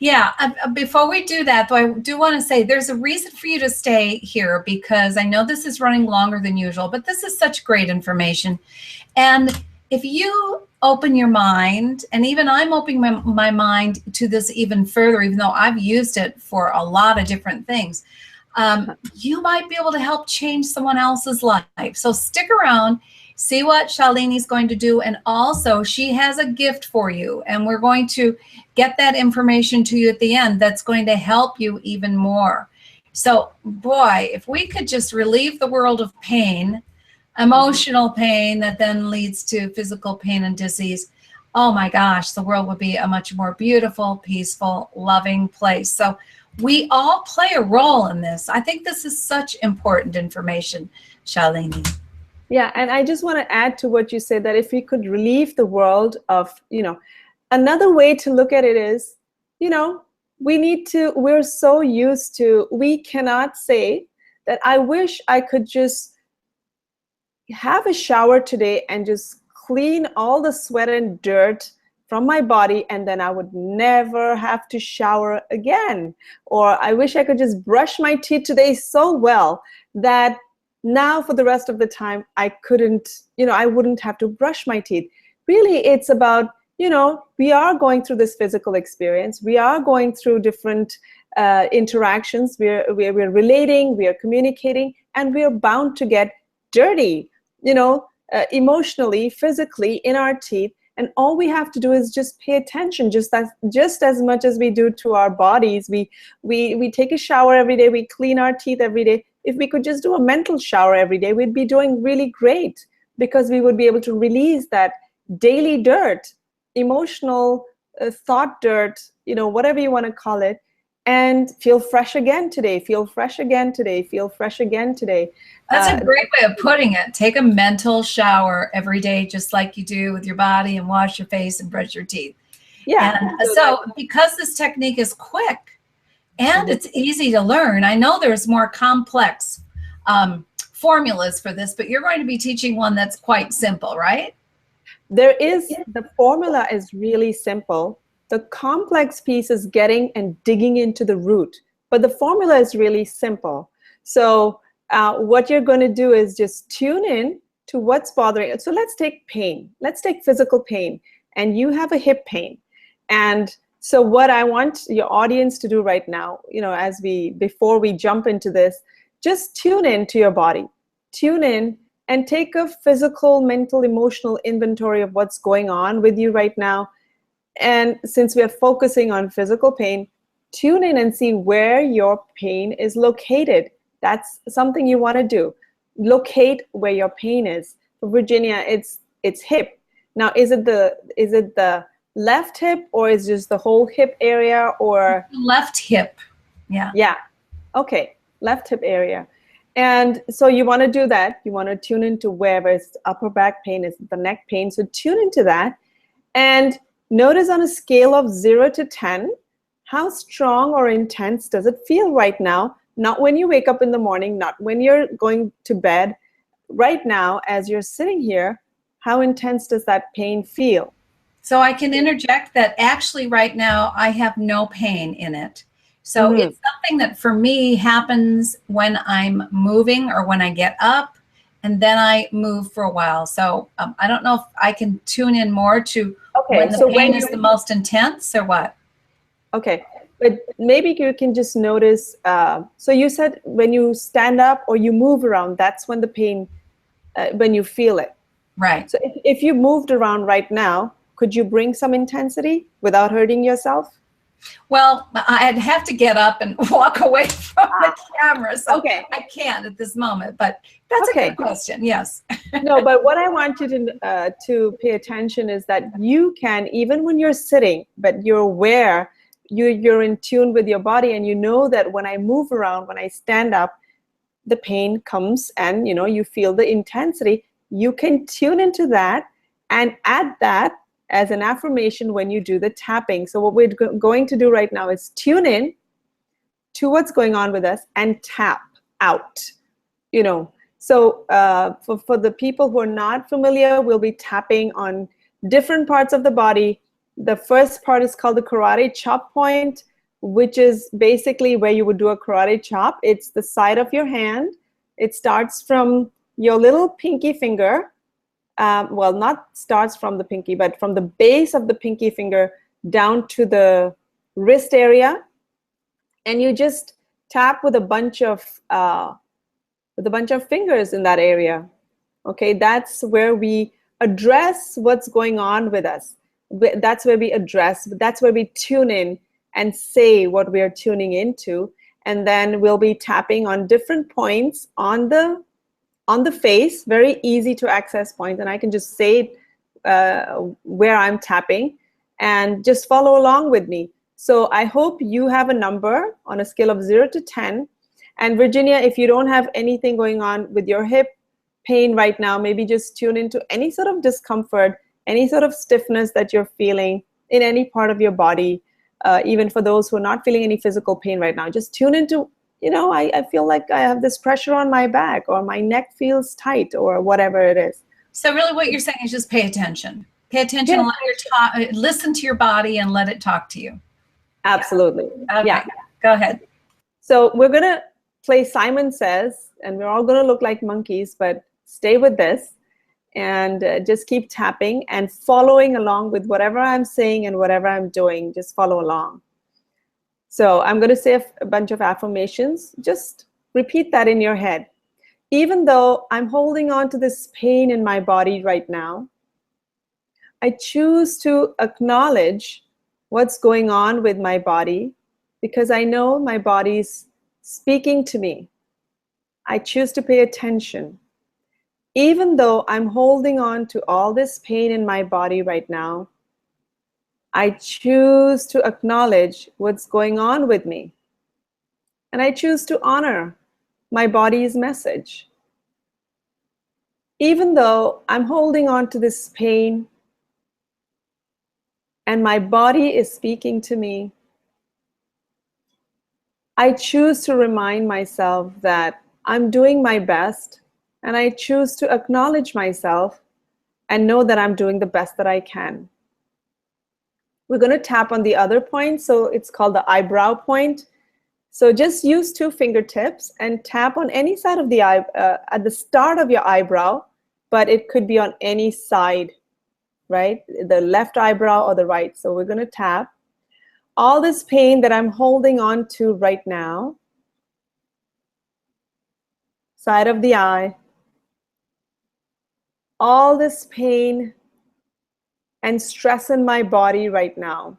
Yeah, before we do that, though, I do want to say there's a reason for you to stay here, because I know this is running longer than usual, but this is such great information. And if you open your mind, and even I'm opening my mind to this even further, even though I've used it for a lot of different things, you might be able to help change someone else's life. So stick around. See what Shalini's going to do. And also, she has a gift for you. And we're going to get that information to you at the end that's going to help you even more. So, boy, if we could just relieve the world of pain, emotional pain that then leads to physical pain and disease, oh my gosh, the world would be a much more beautiful, peaceful, loving place. So we all play a role in this. I think this is such important information, Shalini. Yeah, and I just want to add to what you said, that if we could relieve the world of, another way to look at it is, we're so used to, we cannot say that I wish I could just have a shower today and just clean all the sweat and dirt from my body, and then I would never have to shower again. Or I wish I could just brush my teeth today so well that now for the rest of the time I wouldn't have to brush my teeth. Really, it's about, we are going through this physical experience. We are going through different interactions. We're relating, we are communicating, and we are bound to get dirty, emotionally, physically, in our teeth. And all we have to do is just pay attention, just as much as we do to our bodies. We take a shower every day, we clean our teeth every day. If we could just do a mental shower every day, we'd be doing really great, because we would be able to release that daily dirt, emotional thought dirt, whatever you want to call it, and feel fresh again today, feel fresh again today, feel fresh again today. That's a great way of putting it. Take a mental shower every day, just like you do with your body, and wash your face and brush your teeth. Yeah. And so because this technique is quick and it's easy to learn, I know there's more complex formulas for this, but you're going to be teaching one that's quite simple, right? The formula is really simple. The complex piece is getting and digging into the root, but the formula is really simple. So what you're going to do is just tune in to what's bothering you. So let's take pain. Let's take physical pain. And you have a hip pain. And so what I want your audience to do right now, before we jump into this, just tune in to your body. Tune in and take a physical, mental, emotional inventory of what's going on with you right now. And since we are focusing on physical pain, tune in and see where your pain is located. That's something you want to do. Locate where your pain is. For Virginia, it's hip. Now, is it the left hip, or is it just the whole hip area, or left hip? Yeah. Yeah. Okay. Left hip area. And so you want to do that. You want to tune into wherever it's upper back pain, is the neck pain. So tune into that. And notice on a scale of 0 to 10, how strong or intense does it feel right now? Not when you wake up in the morning, not when you're going to bed. Right now, as you're sitting here, how intense does that pain feel? So I can interject that actually right now I have no pain in it. So it's something that for me happens when I'm moving or when I get up, and then I move for a while. So I don't know if I can tune in more to when the pain is the most intense, or what? Okay, but maybe you can just notice, so you said when you stand up or you move around, that's when the pain, when you feel it. Right. So if you moved around right now, could you bring some intensity without hurting yourself? Well, I'd have to get up and walk away from the camera, so I can't at this moment, but that's a good question, yes. No, but what I want you to pay attention is that you can, even when you're sitting, but you're aware, you're in tune with your body, and you know that when I move around, when I stand up, the pain comes, and you feel the intensity. You can tune into that and add that as an affirmation when you do the tapping. So what we're going to do right now is tune in to what's going on with us and tap out. So for the people who are not familiar, we'll be tapping on different parts of the body. The first part is called the karate chop point, which is basically where you would do a karate chop. It's the side of your hand. It starts from your little pinky finger. Well, not starts from the pinky, but from the base of the pinky finger down to the wrist area. And you just tap with a bunch of fingers in that area. Okay, that's where we address what's going on with us. That's where we tune in and say what we are tuning into. and then we'll be tapping on different points on the face, very easy to access points, and I can just say where I'm tapping and just follow along with me. So I hope you have a number on a scale of 0 to 10. And Virginia, if you don't have anything going on with your hip pain right now, maybe just tune into any sort of discomfort, any sort of stiffness that you're feeling in any part of your body. Even for those who are not feeling any physical pain right now, just tune into, I feel like I have this pressure on my back, or my neck feels tight, or whatever it is. So really what you're saying is just pay attention. Pay attention and listen to your body and let it talk to you. Absolutely. Yeah. Okay. Yeah. Go ahead. So we're going to play Simon Says, and we're all going to look like monkeys, but stay with this and just keep tapping and following along with whatever I'm saying and whatever I'm doing. Just follow along. So I'm going to say a bunch of affirmations. Just repeat that in your head. Even though I'm holding on to this pain in my body right now, I choose to acknowledge what's going on with my body because I know my body's speaking to me. I choose to pay attention. Even though I'm holding on to all this pain in my body right now, I choose to acknowledge what's going on with me. And I choose to honor my body's message. Even though I'm holding on to this pain and my body is speaking to me, I choose to remind myself that I'm doing my best, and I choose to acknowledge myself and know that I'm doing the best that I can. We're going to tap on the other point, so it's called the eyebrow point. So just use 2 fingertips and tap on any side of the eye, at the start of your eyebrow, but it could be on any side, right? The left eyebrow or the right. So we're going to tap. All this pain that I'm holding on to right now, side of the eye, all this pain and stress in my body right now,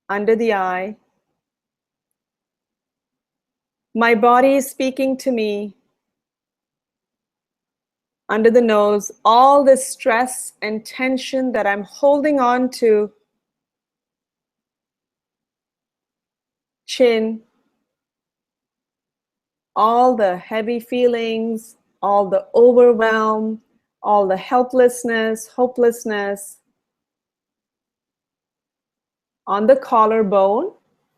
under the eye. My body is speaking to me, under the nose, all this stress and tension that I'm holding on to, chin, all the heavy feelings, all the overwhelm, all the helplessness, hopelessness. On the collarbone,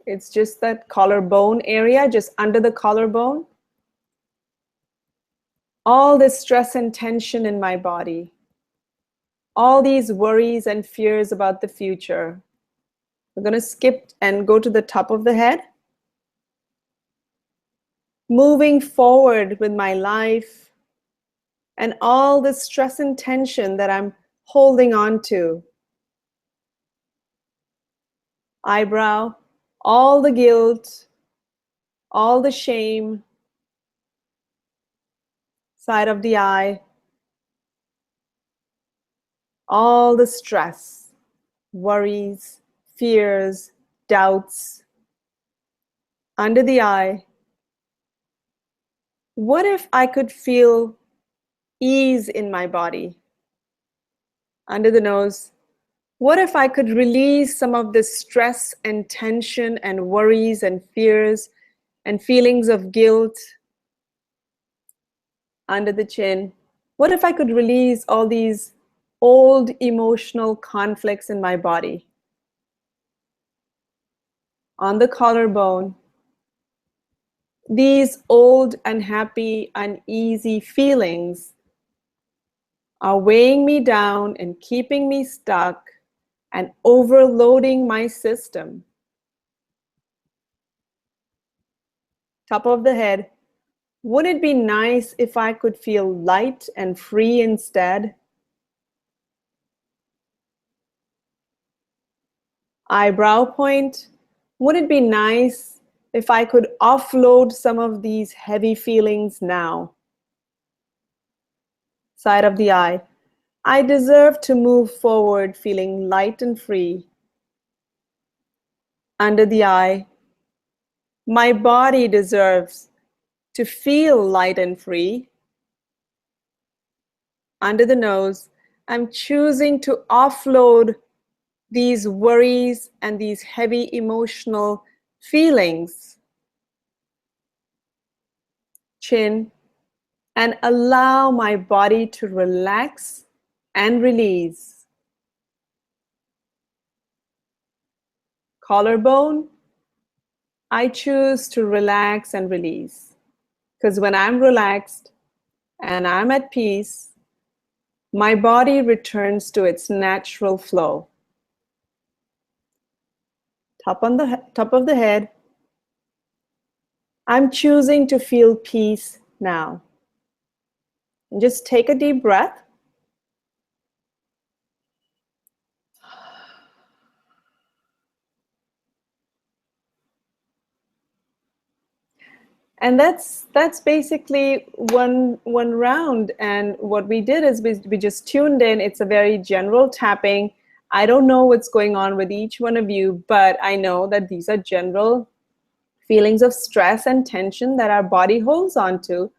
it's just that collarbone area, just under the collarbone. All this stress and tension in my body. All these worries and fears about the future. We're going to skip and go to the top of the head. Moving forward with my life and all the stress and tension that I'm holding on to. Eyebrow, all the guilt, all the shame, side of the eye, all the stress, worries, fears, doubts, under the eye. What if I could feel ease in my body? Under the nose. What if I could release some of this stress and tension and worries and fears and feelings of guilt? Under the chin. What if I could release all these old emotional conflicts in my body? On the collarbone. These old, unhappy, uneasy feelings are weighing me down and keeping me stuck and overloading my system. Top of the head. Wouldn't it be nice if I could feel light and free instead? Eyebrow point. Wouldn't it be nice if I could offload some of these heavy feelings now? Side of the eye. I deserve to move forward feeling light and free. Under the eye. My body deserves to feel light and free. Under the nose, I'm choosing to offload these worries and these heavy emotional feelings. Chin, and allow my body to relax and release. Collarbone, I choose to relax and release. Because when I'm relaxed and I'm at peace, my body returns to its natural flow. Top of the head, I'm choosing to feel peace now. And just take a deep breath. And that's basically one round. And what we did is we just tuned in. It's a very general tapping. I don't know what's going on with each one of you, but I know that these are general feelings of stress and tension that our body holds on to,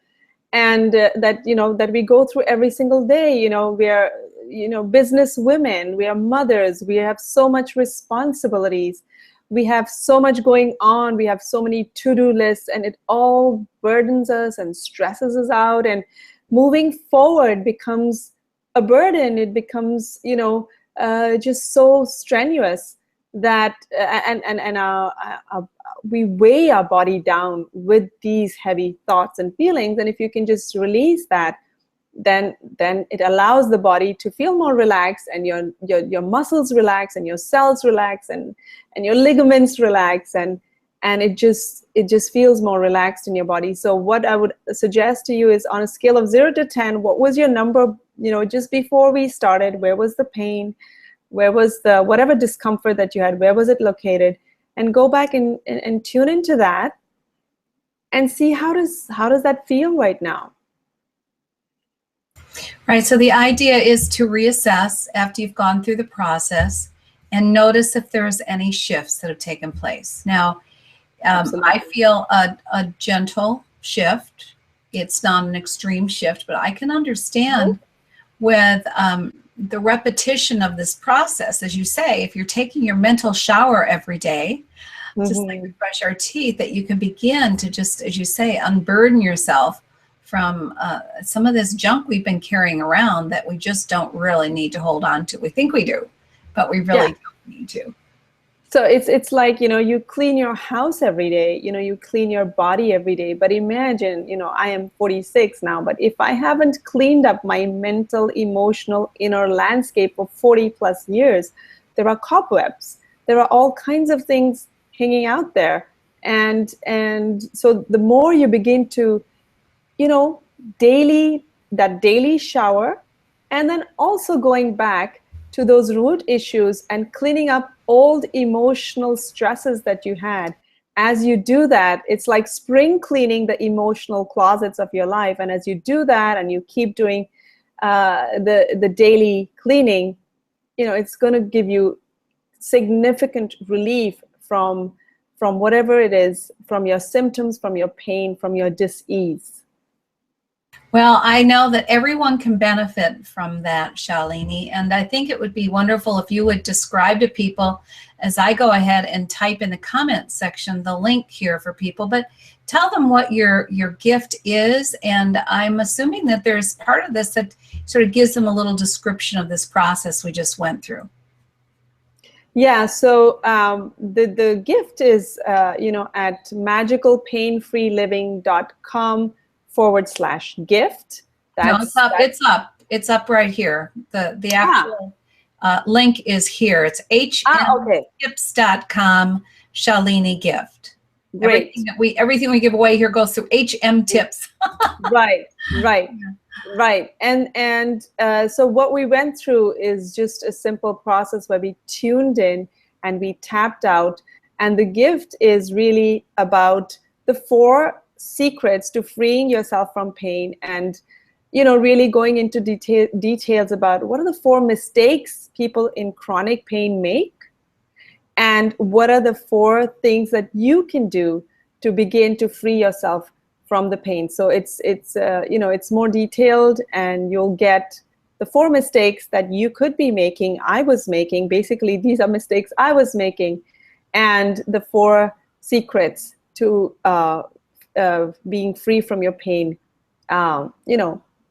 and that that we go through every single day. We are business women, we are mothers, we have so much responsibilities, we have so much going on, we have so many to-do lists, and it all burdens us and stresses us out, and moving forward becomes a burden. It becomes just so strenuous that we weigh our body down with these heavy thoughts and feelings. And if you can just release that, then it allows the body to feel more relaxed, and your muscles relax, and your cells relax, and your ligaments relax, and it just feels more relaxed in your body. So what I would suggest to you is, on a scale of 0 to 10, what was your number just before we started? Where was the pain? Where was the whatever discomfort that you had? Where was it located? And go back and tune into that and see how does that feel right now. Right. So the idea is to reassess after you've gone through the process and notice if there's any shifts that have taken place. Now, I feel a gentle shift. It's not an extreme shift, but I can understand with the repetition of this process, as you say, if you're taking your mental shower every day, just like we brush our teeth, that you can begin to just, as you say, unburden yourself from some of this junk we've been carrying around that we just don't really need to hold on to. We think we do, but we really don't need to. So it's like, you clean your house every day, you clean your body every day. But imagine, I am 46 now, but if I haven't cleaned up my mental, emotional, inner landscape for 40 plus years, there are cobwebs. There are all kinds of things hanging out there. And so the more you begin to, daily shower, and then also going back to those root issues and cleaning up old emotional stresses that you had. As you do that, it's like spring cleaning the emotional closets of your life. And as you do that and you keep doing the daily cleaning, it's going to give you significant relief from whatever it is, from your symptoms, from your pain, from your dis-ease. Well, I know that everyone can benefit from that, Shalini, and I think it would be wonderful if you would describe to people, as I go ahead and type in the comment section the link here for people, but tell them what your gift is, and I'm assuming that there's part of this that sort of gives them a little description of this process we just went through. Yeah, so the gift is, at magicalpainfreeliving.com/gift. No, it's up right here. The actual link is here. It's hmtips.com Shalini gift. Great. Everything we give away here goes through HM Tips. Right. And so what we went through is just a simple process where we tuned in and we tapped out. And the gift is really about the 4 secrets to freeing yourself from pain, and really going into details about what are the 4 mistakes people in chronic pain make, and what are the 4 things that you can do to begin to free yourself from the pain. So it's it's more detailed, and you'll get the 4 mistakes that you could be making, I was making. Basically, these are mistakes I was making, and the 4 secrets to being free from your pain,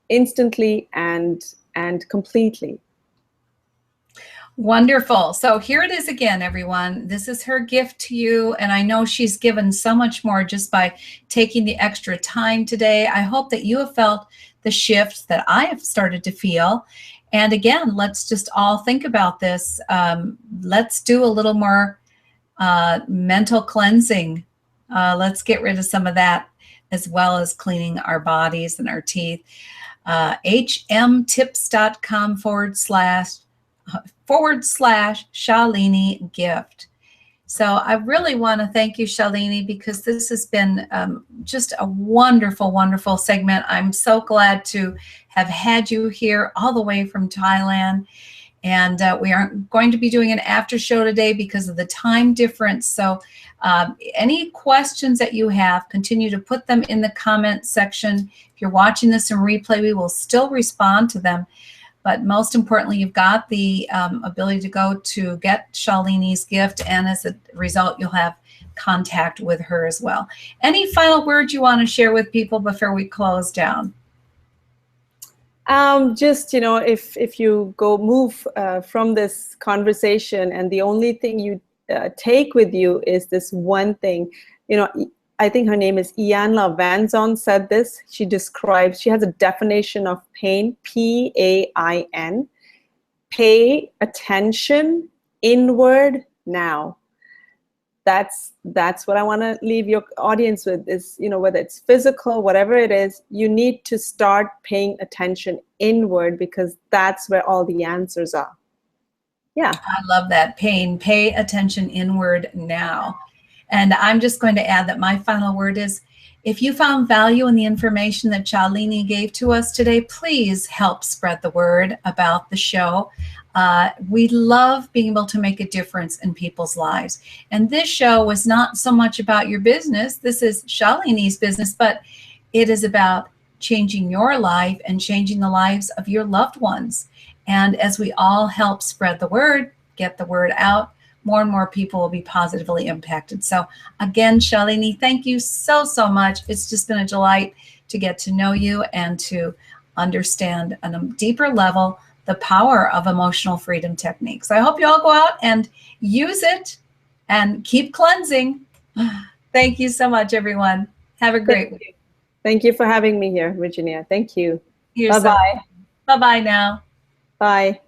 instantly and completely. Wonderful. So here it is again, everyone. This is her gift to you. And I know she's given so much more just by taking the extra time today. I hope that you have felt the shift that I have started to feel. And again, let's just all think about this. Let's do a little more mental cleansing. Let's get rid of some of that, as well as cleaning our bodies and our teeth. hmtips.com/Shalini gift. So I really want to thank you, Shalini, because this has been just a wonderful, wonderful segment. I'm so glad to have had you here all the way from Thailand. And we aren't going to be doing an after show today because of the time difference. So any questions that you have, continue to put them in the comment section. If you're watching this in replay, we will still respond to them. But most importantly, you've got the ability to go to get Shalini's gift, and as a result, you'll have contact with her as well. Any final words you want to share with people before we close down? Just, if you move from this conversation, and the only thing you take with you is this one thing, I think her name is Ianla Vanzon said this. She has a definition of pain, PAIN, pay attention inward now. That's what I want to leave your audience with is, whether it's physical, whatever it is, you need to start paying attention inward, because that's where all the answers are. Yeah. I love that. Pay attention inward now. And I'm just going to add that my final word is, if you found value in the information that Shalini gave to us today, please help spread the word about the show. We love being able to make a difference in people's lives. And this show was not so much about your business. This is Shalini's business, but it is about changing your life and changing the lives of your loved ones. And as we all help spread the word, get the word out, more and more people will be positively impacted. So again, Shalini, thank you so, so much. It's just been a delight to get to know you and to understand on a deeper level the power of emotional freedom techniques. I hope you all go out and use it and keep cleansing. Thank you so much, everyone. Have a great week. Thank you for having me here, Virginia. Thank you. Bye-bye. Bye-bye now. Bye.